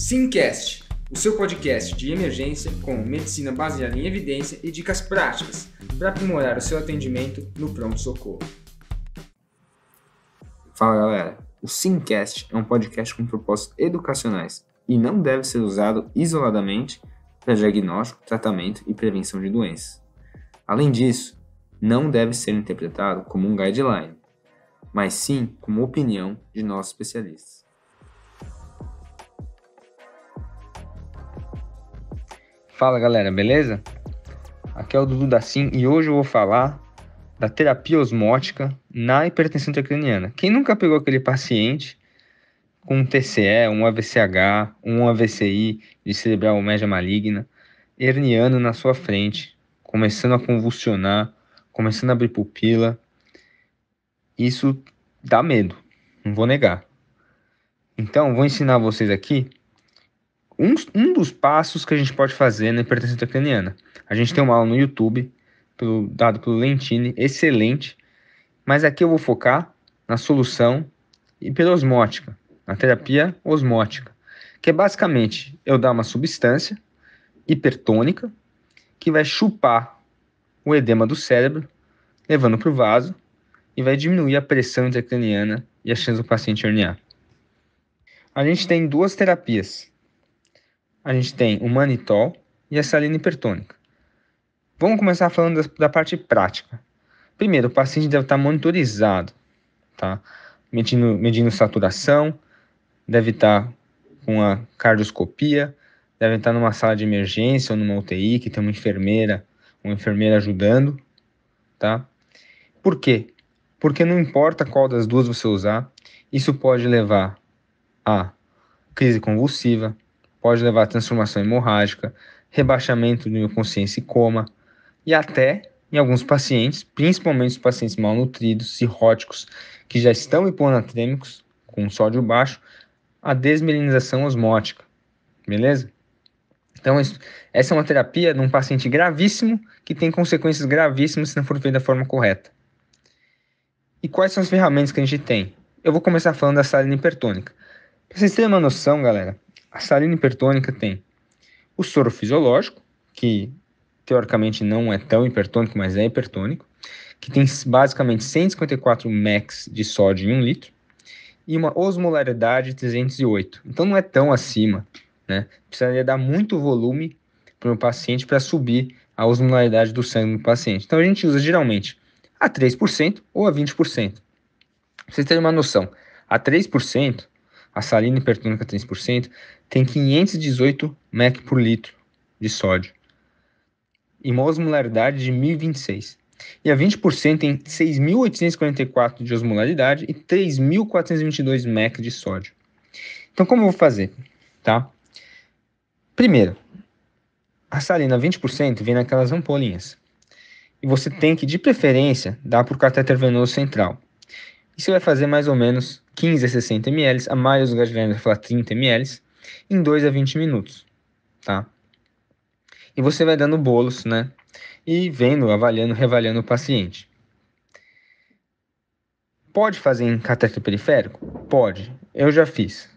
Simcast, o seu podcast de emergência com medicina baseada em evidência e dicas práticas para aprimorar o seu atendimento no pronto-socorro. Fala galera, o Simcast é um podcast com propósitos educacionais e não deve ser usado isoladamente para diagnóstico, tratamento e prevenção de doenças. Além disso, não deve ser interpretado como um guideline, mas sim como opinião de nossos especialistas. Fala galera, beleza? Aqui é o Dudu da Sim e hoje eu vou falar da terapia osmótica na hipertensão intracraniana. Quem nunca pegou aquele paciente com um TCE, um AVCH, um AVCI de cerebral média maligna, herniando na sua frente, começando a convulsionar, começando a abrir pupila? Isso dá medo, não vou negar. Então, vou ensinar vocês aqui um dos passos que a gente pode fazer na hipertensão intracraniana. A gente tem uma aula no YouTube, dado pelo Lentini, excelente, mas aqui eu vou focar na solução hiperosmótica, na terapia osmótica, que é basicamente eu dar uma substância hipertônica que vai chupar o edema do cérebro, levando para o vaso, e vai diminuir a pressão intracraniana e a chance do paciente herniar. A gente tem duas terapias. A gente tem o manitol e a salina hipertônica. Vamos começar falando da parte prática. Primeiro, o paciente deve estar monitorizado, tá? Medindo saturação, deve estar com a cardioscopia, deve estar numa sala de emergência ou numa UTI que tem uma enfermeira ajudando, tá? Por quê? Porque não importa qual das duas você usar, isso pode levar a crise convulsiva, pode levar a transformação hemorrágica, rebaixamento de consciência e coma, e até, em alguns pacientes, principalmente os pacientes malnutridos, cirróticos, que já estão hiponatrêmicos, com sódio baixo, a desmelinização osmótica, beleza? Então, essa é uma terapia de um paciente gravíssimo, que tem consequências gravíssimas se não for feita da forma correta. E quais são as ferramentas que a gente tem? Eu vou começar falando da salina hipertônica. Para vocês terem uma noção, galera, a salina hipertônica tem o soro fisiológico, que teoricamente não é tão hipertônico, mas é hipertônico, que tem basicamente 154 mEq de sódio em 1 litro, e uma osmolaridade de 308. Então não é tão acima, né? Precisaria dar muito volume para o paciente para subir a osmolaridade do sangue do paciente. Então a gente usa geralmente a 3% ou a 20%. Pra vocês terem uma noção, a 3%, a salina hipertônica 3%, tem 518 mEq por litro de sódio e uma osmolaridade de 1026. E a 20% tem 6.844 de osmolaridade e 3.422 mEq de sódio. Então, como eu vou fazer? Tá? Primeiro, a salina 20% vem naquelas ampolinhas. E você tem que, de preferência, dar por catéter venoso central. E você vai fazer mais ou menos 15 a 60 ml, a maioria dos guidelines vai falar 30 ml, em 2 a 20 minutos, tá? E você vai dando bolos, né? E vendo, avaliando, reavaliando o paciente. Pode fazer em catéter periférico? Pode, eu já fiz,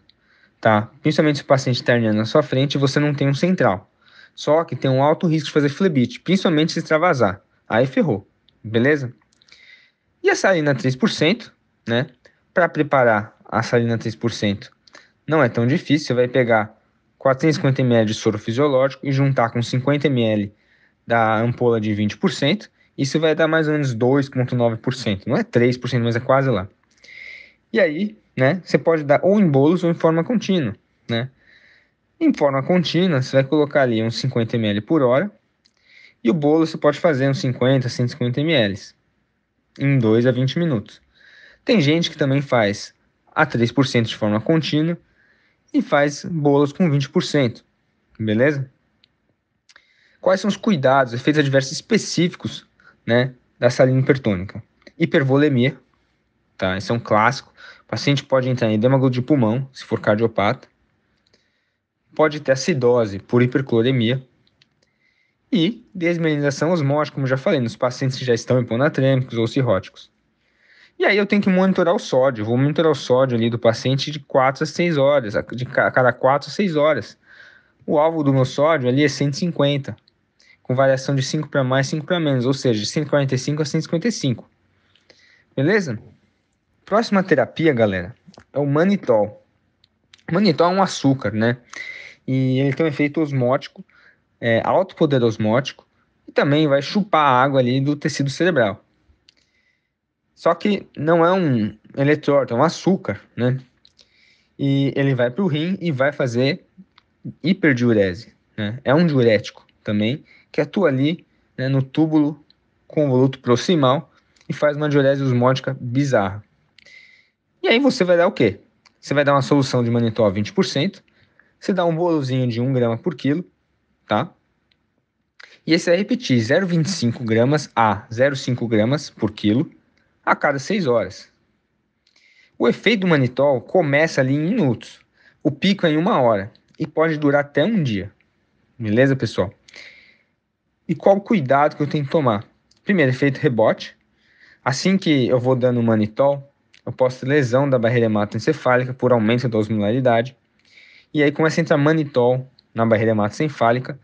tá? Principalmente se o paciente está herniando na sua frente e você não tem um central. Só que tem um alto risco de fazer flebite, principalmente se extravasar. Aí ferrou, beleza? E a salina 3%, né? Para preparar a salina 3%, não é tão difícil. Você vai pegar 450 ml de soro fisiológico e juntar com 50 ml da ampola de 20%. Isso vai dar mais ou menos 2,9%. Não é 3%, mas é quase lá. E aí, né? Você pode dar ou em bolos ou em forma contínua, né? Em forma contínua, você vai colocar ali uns 50 ml por hora. E o bolo você pode fazer uns 50, 150 ml em 2 a 20 minutos. Tem gente que também faz a 3% de forma contínua e faz bolos com 20%, beleza? Quais são os cuidados, efeitos adversos específicos, né, da salina hipertônica? Hipervolemia, tá? Esse é um clássico. O paciente pode entrar em edema agudo de pulmão, se for cardiopata. Pode ter acidose por hipercloremia. E desmelinização osmótica, como já falei, nos pacientes que já estão hiponatrêmicos ou cirróticos. E aí eu tenho que monitorar o sódio. Vou monitorar o sódio ali do paciente de 4 a 6 horas, a cada 4 a 6 horas. O alvo do meu sódio ali é 150, com variação de 5 para mais, 5 para menos, ou seja, de 145 a 155. Beleza? Próxima terapia, galera, é o manitol. O manitol é um açúcar, né? E ele tem um efeito osmótico, alto poder osmótico, e também vai chupar a água ali do tecido cerebral. Só que não é um eletrólito, é um açúcar, né? E ele vai para o rim e vai fazer hiperdiurese, né? É um diurético também, que atua ali, né, no túbulo convoluto proximal e faz uma diurese osmótica bizarra. E aí você vai dar o quê? Você vai dar uma solução de manitol 20%, você dá um bolozinho de 1 grama por quilo, tá? E esse vai repetir 0,25 gramas a 0,5 gramas por quilo a cada 6 horas. O efeito do manitol começa ali em minutos, o pico é em 1 hora e pode durar até um dia. Beleza, pessoal? E qual o cuidado que eu tenho que tomar? Primeiro, efeito rebote. Assim que eu vou dando manitol, eu posso ter lesão da barreira hematoencefálica por aumento da osmolaridade. E aí começa a entrar manitol na barreira hematoencefálica.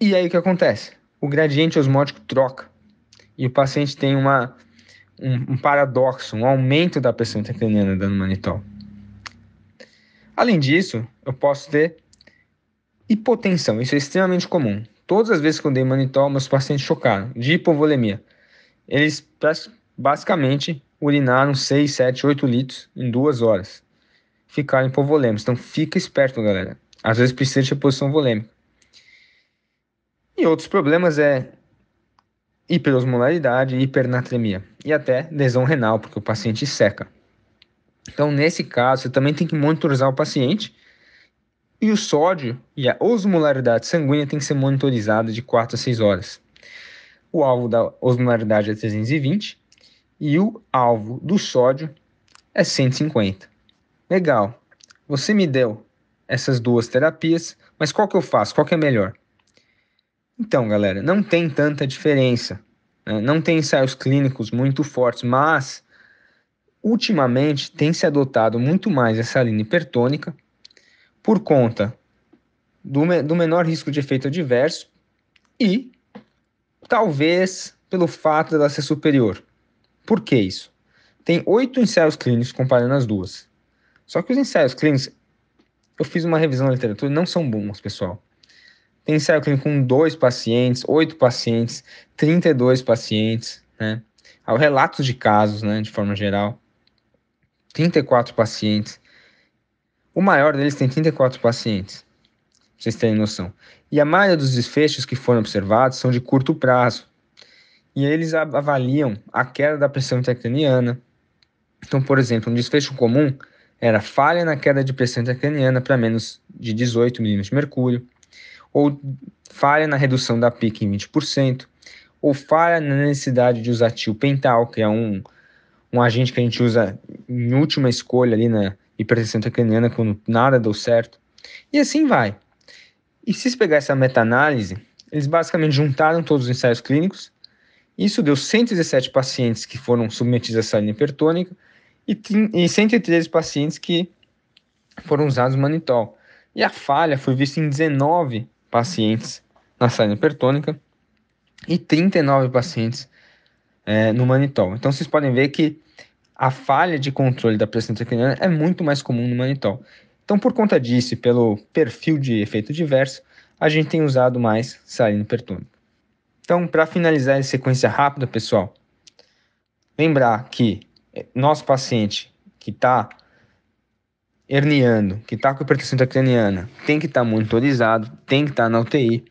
E aí o que acontece? O gradiente osmótico troca. E o paciente tem um paradoxo, um aumento da pressão intracraniana dando manitol. Além disso, eu posso ter hipotensão. Isso é extremamente comum. Todas as vezes que eu dei manitol, meus pacientes chocaram de hipovolemia. Eles basicamente urinaram 6, 7, 8 litros em 2 horas. Ficaram hipovolêmicos. Então fica esperto, galera. Às vezes precisa de reposição volêmica. E outros problemas é hiperosmolaridade, hipernatremia e até lesão renal, porque o paciente seca. Então, nesse caso, você também tem que monitorizar o paciente. E o sódio e a osmolaridade sanguínea tem que ser monitorizada de 4 a 6 horas. O alvo da osmolaridade é 320 e o alvo do sódio é 150. Legal. Você me deu essas duas terapias, mas qual que eu faço? Qual que é melhor? Então, galera, não tem tanta diferença, né? Não tem ensaios clínicos muito fortes, mas ultimamente tem se adotado muito mais essa linha hipertônica por conta do menor risco de efeito adverso e talvez pelo fato dela ser superior. Por que isso? Tem 8 ensaios clínicos comparando as duas. Só que os ensaios clínicos, eu fiz uma revisão da literatura, não são bons, pessoal. Tem ensaio clínico com 2 pacientes, 8 pacientes, 32 pacientes, né? Há relatos de casos, né, de forma geral. 34 pacientes. O maior deles tem 34 pacientes, pra vocês terem noção. E a maioria dos desfechos que foram observados são de curto prazo. E eles avaliam a queda da pressão intracraniana. Então, por exemplo, um desfecho comum era falha na queda de pressão intracraniana para menos de 18 milímetros de mercúrio, ou falha na redução da PIC em 20%, ou falha na necessidade de usar tiopental, que é um agente que a gente usa em última escolha ali na hipertensão intracraniana quando nada deu certo. E assim vai. E se pegar essa meta-análise, eles basicamente juntaram todos os ensaios clínicos. Isso deu 117 pacientes que foram submetidos a essa linha hipertônica e 113 pacientes que foram usados manitol. E a falha foi vista em 19 pacientes na saída hipertônica e 39 pacientes no manitol. Então vocês podem ver que a falha de controle da pressão intracraniana é muito mais comum no manitol. Então, por conta disso e pelo perfil de efeito diverso, a gente tem usado mais saída hipertônica. Então, para finalizar em sequência rápida, pessoal, lembrar que nosso paciente que está herniando, que está com hipertensão intracraniana, tem que estar monitorizado, tem que estar na UTI.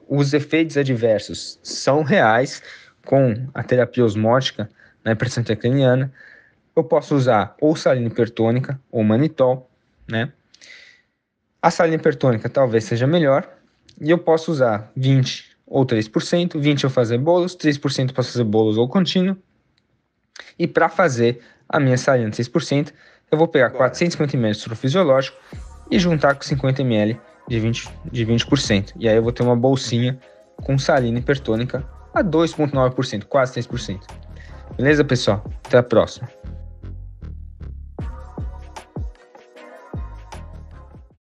Os efeitos adversos são reais com a terapia osmótica na hipertensão intracraniana. Eu posso usar ou salina hipertônica ou manitol, né? A salina hipertônica talvez seja melhor e eu posso usar 20 ou 3%, 20 eu fazer bolos, 3% eu posso fazer bolos ou contínuo. E para fazer a minha salina de 6%, eu vou pegar 450 ml de soro fisiológico e juntar com 50 ml de 20%. E aí eu vou ter uma bolsinha com salina hipertônica a 2,9%, quase 3%. Beleza, pessoal? Até a próxima.